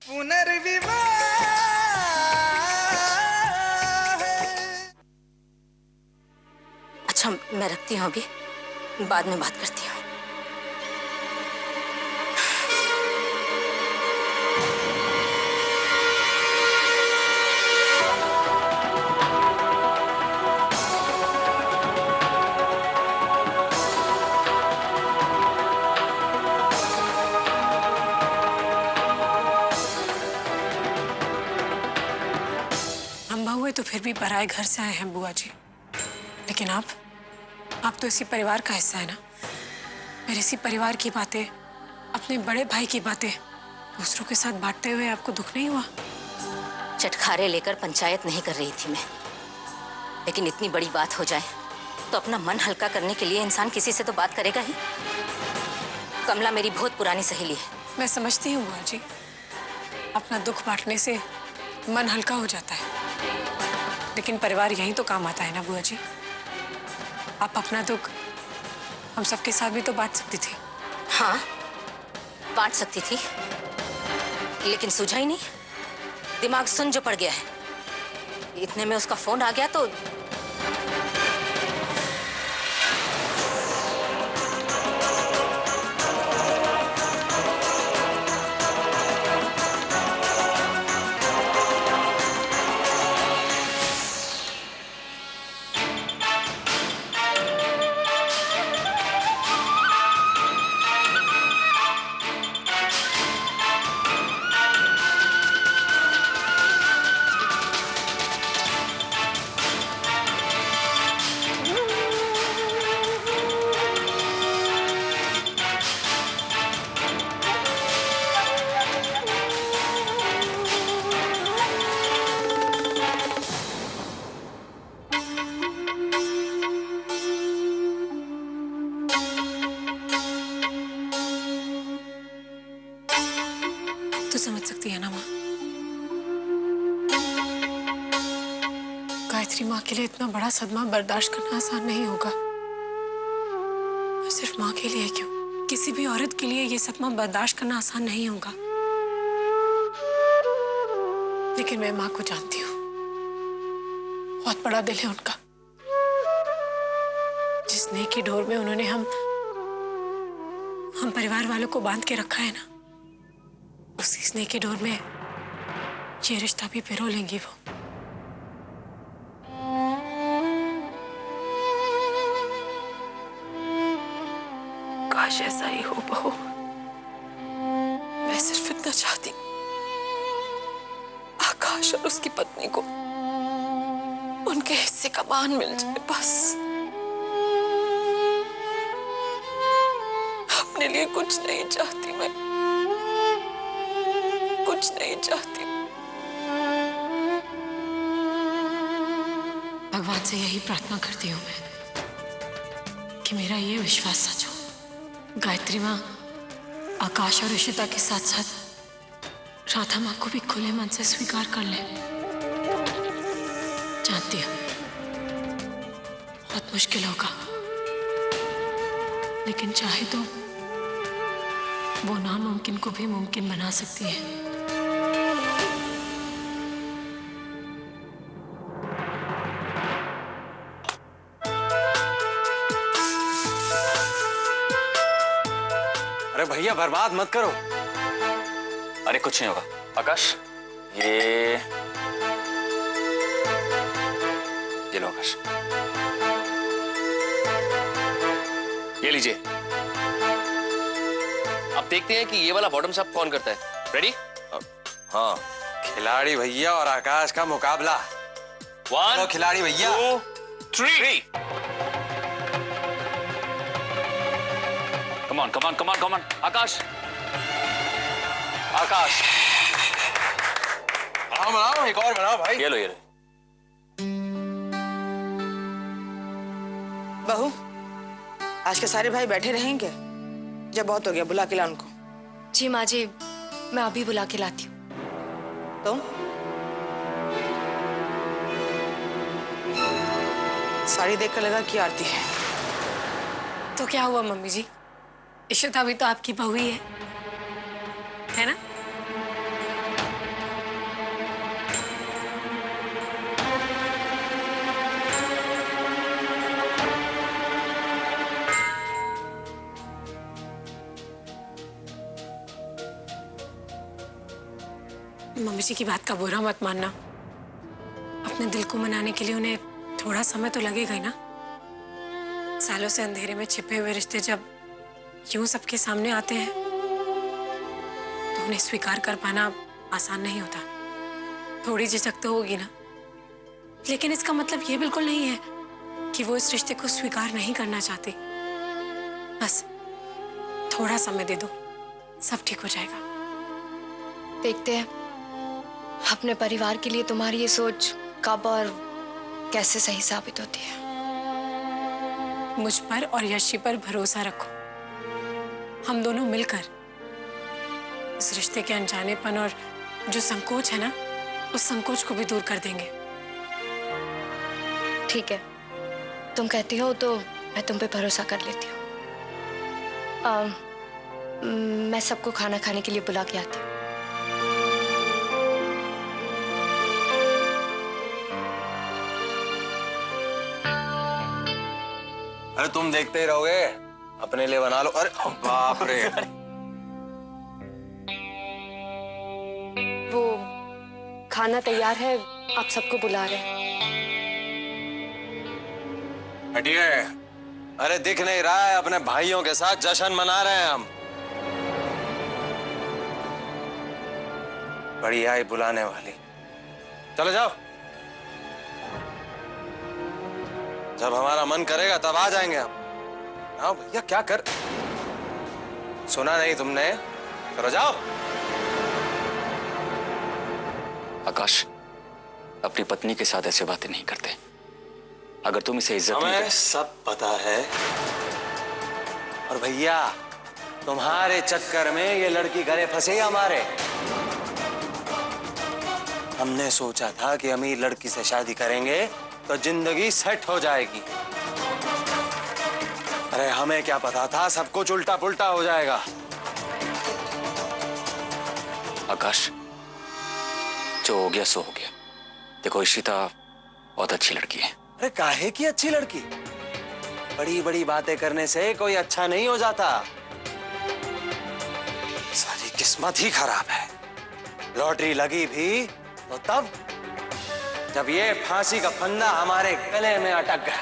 पुनर्विवाह। अच्छा, मैं रखती हूँ, अभी बाद में बात करती हूँ। हम बहुए तो फिर भी पराए घर से आए हैं बुआ जी, लेकिन आप तो इसी परिवार का हिस्सा है ना। मेरे इसी परिवार की बातें, अपने बड़े भाई की बातें दूसरों के साथ बांटते हुए आपको दुख नहीं हुआ? चटखारे लेकर पंचायत नहीं कर रही थी मैं, लेकिन इतनी बड़ी बात हो जाए तो अपना मन हल्का करने के लिए इंसान किसी से तो बात करेगा ही। कमला मेरी बहुत पुरानी सहेली है। मैं समझती हूँ बुआ जी, अपना दुख बांटने से मन हल्का हो जाता है, लेकिन परिवार यही तो काम आता है ना बुआ जी। आप अपना दुख हम सबके साथ भी तो बांट सकती थी। हाँ, बांट सकती थी, लेकिन सूझा ही नहीं। दिमाग सुन जो पड़ गया है। इतने में उसका फोन आ गया तो तो समझ सकती है ना माँ, गायत्री माँ के लिए इतना बड़ा सदमा बर्दाश्त करना आसान नहीं होगा। और सिर्फ माँ के लिए क्यों, किसी भी औरत के लिए ये सदमा बर्दाश्त करना आसान नहीं होगा। लेकिन मैं माँ को जानती हूँ, बहुत बड़ा दिल है उनका। जिस स्नेह की डोर में उन्होंने हम परिवार वालों को बांध के रखा है ना, उसी स्नेह की डोर में ये रिश्ता भी पिरो लेंगी वो। काश ऐसा ही हो बहू। मैं सिर्फ इतना चाहती, आकाश और उसकी पत्नी को उनके हिस्से का मान मिल जाए बस। अपने लिए कुछ नहीं चाहती मैं, कुछ नहीं चाहती। भगवान से यही प्रार्थना करती हूँ मैं कि मेरा ये विश्वास सच हो। गायत्री माँ आकाश और ऋषिता के साथ साथ राधा माँ को भी खुले मन से स्वीकार कर ले। जानती हूँ बहुत मुश्किल होगा, लेकिन चाहे तो वो नामुमकिन को भी मुमकिन बना सकती है। अरे भैया बर्बाद मत करो। अरे कुछ नहीं होगा आकाश, ये लो आकाश, ये लीजिए। अब देखते हैं कि ये वाला बॉटम्स अप कौन करता है। रेडी? हाँ, खिलाड़ी भैया और आकाश का मुकाबला। 1 खिलाड़ी भैया 2 3। कमान कमान कमान कमान आकाश, आकाश बनाओ, एक और बनाओ भाई। ये लो ये लो। बहू, आज के सारे भाई बैठे रहेंगे? जब बहुत हो गया, बुला के ला उनको। जी माँ जी, मैं अभी बुला के लाती हूँ। तुम साड़ी देखकर लगा कि आरती है। तो क्या हुआ मम्मी जी, इशिता भी तो आपकी बहू ही है ना? मम्मी जी की बात का बुरा मत मानना। अपने दिल को मनाने के लिए उन्हें थोड़ा समय तो लगेगा ही ना। सालों से अंधेरे में छिपे हुए रिश्ते जब यूं सबके सामने आते हैं तो उन्हें स्वीकार कर पाना आसान नहीं होता। थोड़ी झिझक तो होगी ना, लेकिन इसका मतलब ये बिल्कुल नहीं है कि वो इस रिश्ते को स्वीकार नहीं करना चाहती। बस थोड़ा समय दे दो, सब ठीक हो जाएगा। देखते हैं अपने परिवार के लिए तुम्हारी ये सोच कब और कैसे सही साबित होती है। मुझ पर और यशी पर भरोसा रखो। हम दोनों मिलकर इस रिश्ते के अनजानेपन और जो संकोच है ना, उस संकोच को भी दूर कर देंगे। ठीक है, तुम कहती हो तो मैं तुम पे भरोसा कर लेती हूँ। मैं सबको खाना खाने के लिए बुला के आती हूँ। अरे तुम देखते ही रहोगे, अपने लिए बना लो। अरे बाप रे। वो खाना तैयार है, आप सबको बुला रहे हैं। हटिए। अरे दिख नहीं रहा है, अपने भाइयों के साथ जश्न मना रहे हैं हम। बड़ी आई बुलाने वाली। चलो जाओ, जब हमारा मन करेगा तब आ जाएंगे हम। आओ भैया, क्या कर, सुना नहीं तुमने? चलो जाओ। आकाश, अपनी पत्नी के साथ ऐसे बातें नहीं करते। अगर तुम इसे इज्जत नहीं हमें सब पता है। और भैया, तुम्हारे चक्कर में ये लड़की गले फंसे हमारे। हमने सोचा था कि अमीर लड़की से शादी करेंगे तो जिंदगी सेट हो जाएगी। अरे हमें क्या पता था सब कुछ उल्टा पुल्टा हो जाएगा। आकाश, जो हो गया सो हो गया। देखो, इशिता बहुत अच्छी लड़की है। अरे काहे की अच्छी लड़की? बड़ी बड़ी बातें करने से कोई अच्छा नहीं हो जाता। सारी किस्मत ही खराब है। लॉटरी लगी भी तो तब जब ये फांसी का फंदा हमारे गले में अटक गया।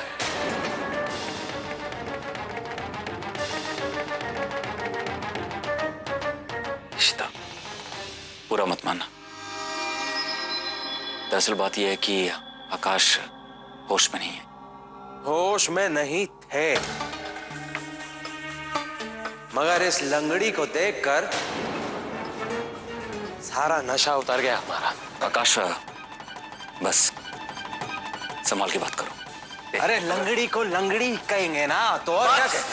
इशिता, बुरा मत मानना। दरअसल बात यह है कि आकाश होश में नहीं है। होश में नहीं थे, मगर इस लंगड़ी को देखकर सारा नशा उतर गया हमारा। आकाश, बस संभाल के बात करो। अरे लंगड़ी को लंगड़ी कहेंगे ना, तो और क्या कहें?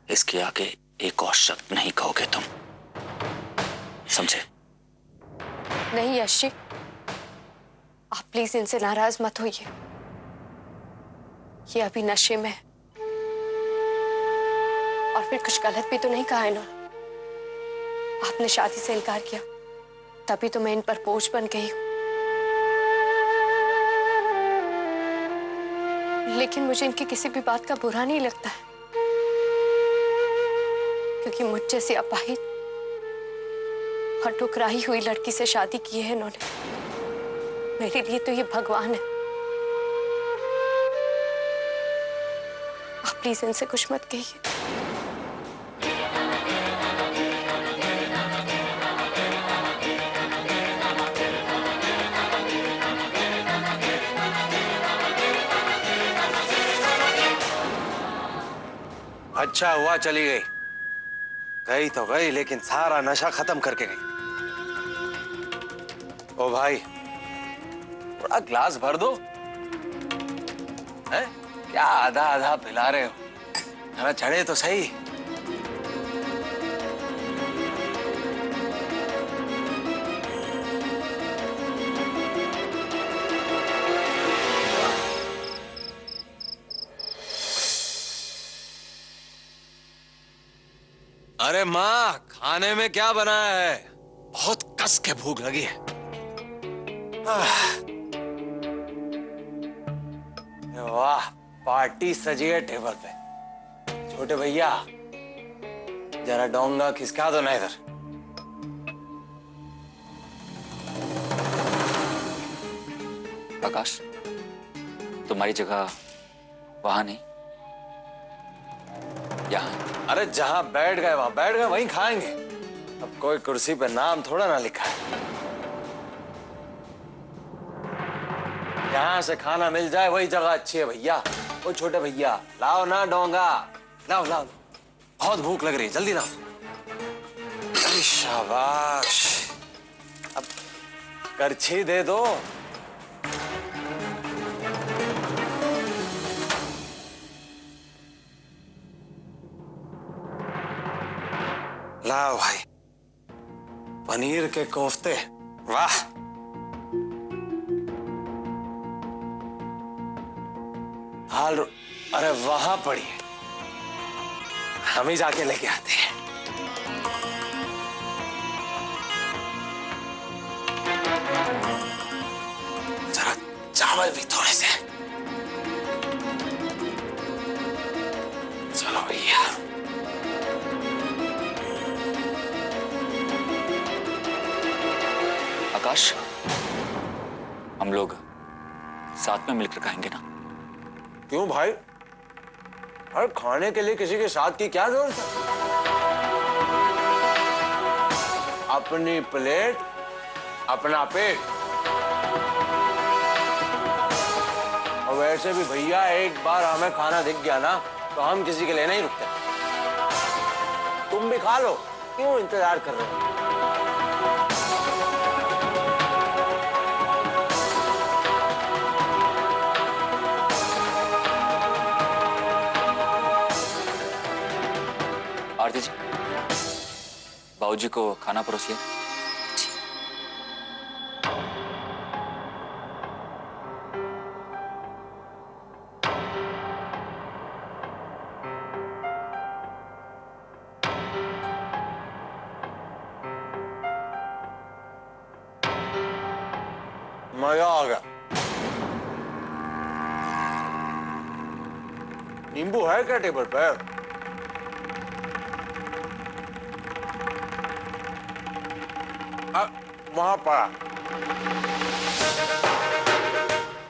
इसके आगे एक और शब्द नहीं कहोगे तुम, समझे? नहीं यशी, आप प्लीज इनसे नाराज मत होइए। ये अभी नशे में है। और फिर कुछ गलत भी तो नहीं कहा इन्होंने। आपने शादी से इनकार किया, तभी तो मैं इन पर बोझ बन गई हूं। लेकिन मुझे इनकी किसी भी बात का बुरा नहीं लगता है, क्योंकि मुझ जैसी अपाहिज और ठुकराई हुई लड़की से शादी की है इन्होंने। मेरे लिए तो ये भगवान है। आप प्लीज इनसे कुछ मत कहिए। अच्छा हुआ चली गई। गई तो गई, लेकिन सारा नशा खत्म करके गई। ओ भाई, थोड़ा ग्लास भर दो। है? क्या आधा आधा पिला रहे हो? जरा चढ़े तो सही। अरे माँ, खाने में क्या बनाया है? बहुत कस के भूख लगी है। वाह, पार्टी सजी है टेबल पे। छोटे भैया, जरा डोंगा खिसका दो ना इधर। आकाश, तुम्हारी जगह वहां नहीं, यहाँ। अरे जहां बैठ गए वहां बैठ गए, वहीं खाएंगे। अब कोई कुर्सी पे नाम थोड़ा ना लिखा है। यहाँ से खाना मिल जाए वही जगह अच्छी है भैया। ओ छोटे भैया, लाओ ना डोंगा, लाओ लाओ। बहुत भूख लग रही है, जल्दी लाओ। अरे शाबाश, अब करछी दे दो। लाओ भाई, पनीर के कोफ्ते, वाह। हाल, अरे वहां पड़ी है, हम ही जाके लेके आते हैं। जरा चावल भी थोड़े से। चलो भैया। आकाश, हम लोग साथ में मिलकर खाएंगे ना? क्यों भाई? अरे खाने के लिए किसी के साथ की क्या जरूरत है? अपनी प्लेट अपना पेट। और वैसे भी भैया, एक बार हमें खाना दिख गया ना तो हम किसी के लिए नहीं रुकते। तुम भी खा लो, क्यों इंतजार कर रहे हो? आरती जी, बाबूजी को खाना परोसिए। मजा आ गया। नींबू है क्या टेबल पे? वहां पड़ा।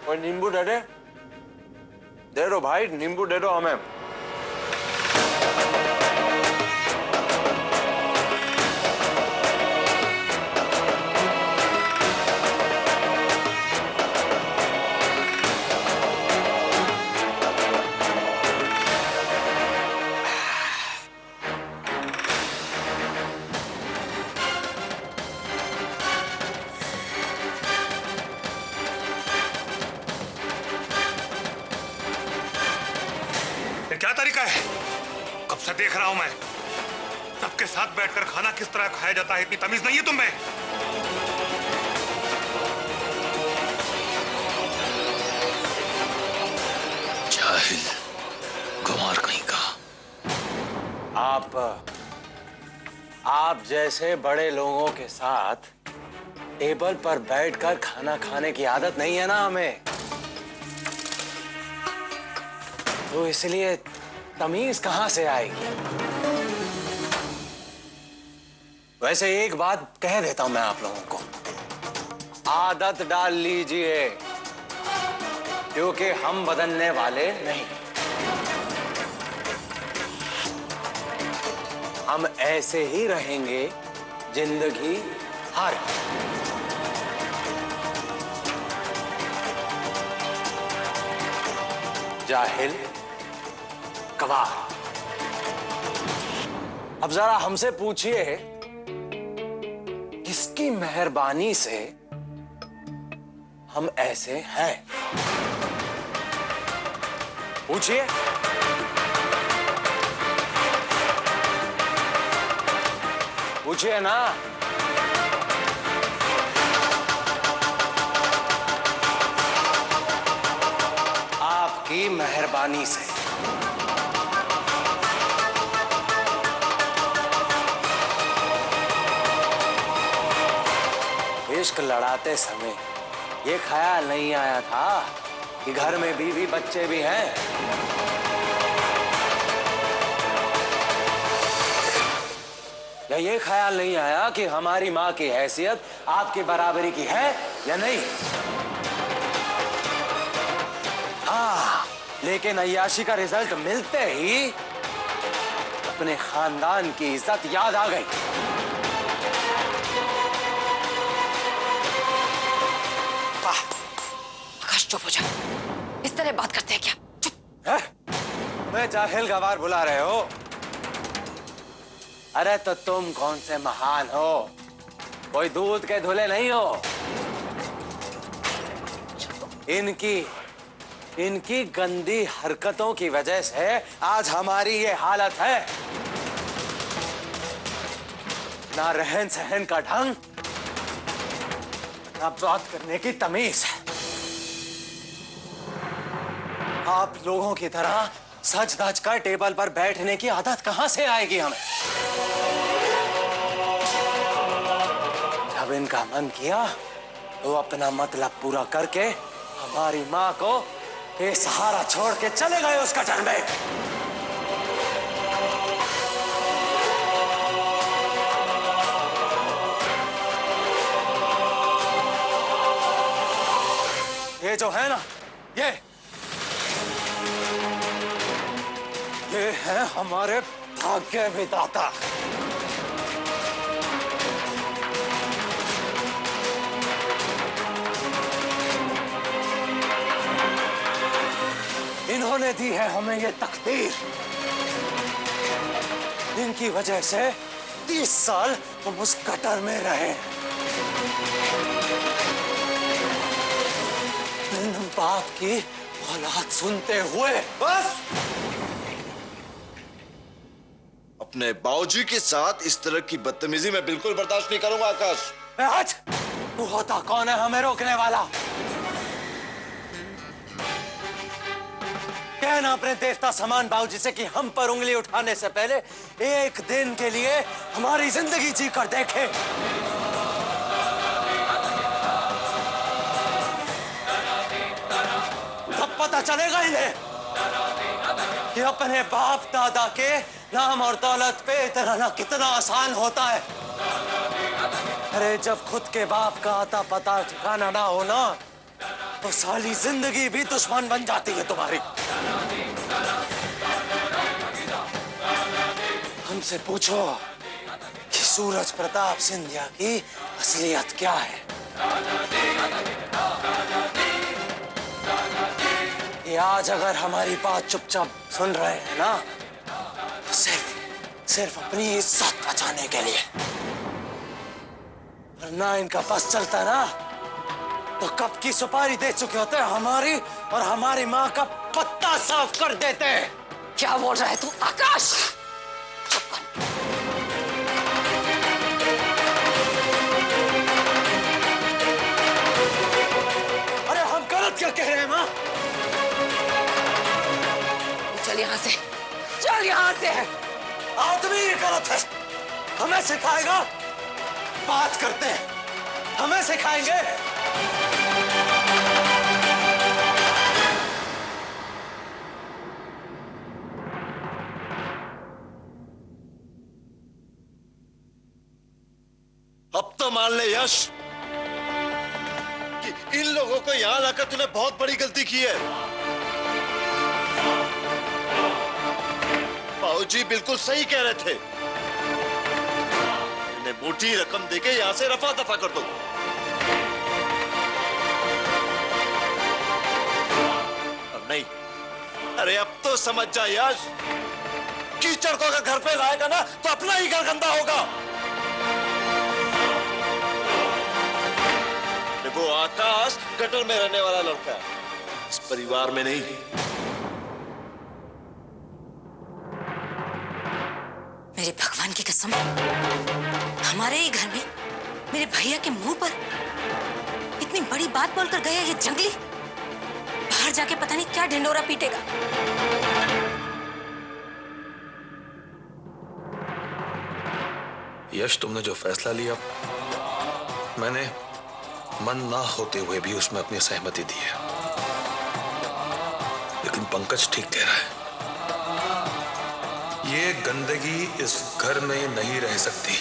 कोई नींबू दे दे। दे दो भाई, नींबू दे दो हमें। क्या तरीका है? कब से देख रहा हूं मैं, सबके साथ बैठकर खाना किस तरह खाया जाता है, इतनी तमीज नहीं है तुम्हें? जाहिल, गुमार कहीं का। आप जैसे बड़े लोगों के साथ टेबल पर बैठकर खाना खाने की आदत नहीं है ना हमें, तो इसलिए तमीज कहां से आएगी? वैसे एक बात कह देता हूं मैं आप लोगों को, आदत डाल लीजिए, क्योंकि हम बदलने वाले नहीं। हम ऐसे ही रहेंगे जिंदगी भर। जाहिल, गवाह। अब जरा हमसे पूछिए, किसकी मेहरबानी से हम ऐसे हैं? पूछिए। पूछिए ना। आपकी मेहरबानी से। इश्क लड़ाते समय ये ख्याल नहीं आया था कि घर में बीवी बच्चे भी हैं। क्या ये ख्याल नहीं आया कि हमारी माँ की हैसियत आपकी बराबरी की है या नहीं? हाँ, लेकिन अय्याशी का रिजल्ट मिलते ही अपने खानदान की इज्जत याद आ गई। आकाश चुप हो जा। इस तरह बात करते हैं क्या? चुप। है? मैं जाहिल गवार बुला रहे हो? अरे तो तुम कौन से महान हो? कोई दूध के धुले नहीं हो। इनकी गंदी हरकतों की वजह से आज हमारी ये हालत है। ना रहन सहन का ढंग, ना बात करने की तमीज। आप लोगों की तरह सच धज कर टेबल पर बैठने की आदत कहां से आएगी हमें? जब इनका मन किया तो अपना मतलब पूरा करके हमारी माँ को बेसहारा छोड़ के चले गए उस गटर में। ये जो है ना, ये है हमारे भाग्य विधाता। इन्होंने दी है हमें ये तकदीर। इनकी वजह से 30 साल हम उस गटर में रहे। इन बाप की औलाद सुनते हुए बस। अपने बाबूजी के साथ इस तरह की बदतमीजी मैं बिल्कुल बर्दाश्त नहीं करूंगा आकाश। आज तू होता कौन है हमें रोकने वाला? कहना अपने देवता समान बाबूजी से कि हम पर उंगली उठाने से पहले एक दिन के लिए हमारी जिंदगी जी कर देखे। तब पता चलेगा इन्हें कि अपने बाप दादा के नाम और दौलत पे इतना कितना आसान होता है। अरे जब खुद के बाप का आता पता ठिकाना ना होना तो साली जिंदगी भी दुश्मन बन जाती है तुम्हारी। हमसे पूछो कि सूरज प्रताप सिंधिया की असलियत क्या है। ये आज अगर हमारी बात चुपचाप सुन रहे हैं ना तो सिर्फ अपनी इज्जत बचाने के लिए। वरना इनका बस चलता ना तो कब की सुपारी दे चुके होते हैं हमारी और हमारी माँ का पत्ता साफ कर देते हैं। क्या बोल रहा है तू आकाश? चुप कर। अरे हम गलत क्या कह रहे हैं माँ? चल यहाँ से, चल यहाँ से। आदमी ये गलत है, हमें सिखाएगा? बात करते हैं, हमें सिखाएंगे? अब तो मान ले यश कि इन लोगों को यहां लाकर तूने बहुत बड़ी गलती की है। बाबूजी बिल्कुल सही कह रहे थे। इन्हें मोटी रकम देके यहां से रफा दफा कर दो। अब नहीं, अरे अब तो समझ जा यश, कीचड़ को अगर घर पे लाएगा ना तो अपना ही घर गंदा होगा। वो आकाश गटर में रहने वाला लड़का है, इस परिवार में नहीं। मेरे भगवान की कसम, हमारे ही घर में मेरे भैया के मुंह पर इतनी बड़ी बात बोलकर गया ये जंगली। बाहर जाके पता नहीं क्या ढिंडोरा पीटेगा। यश, तुमने जो फैसला लिया, मैंने मन ना होते हुए भी उसमें अपनी सहमति दी है। लेकिन पंकज ठीक कह रहा है, ये गंदगी इस घर में नहीं रह सकती।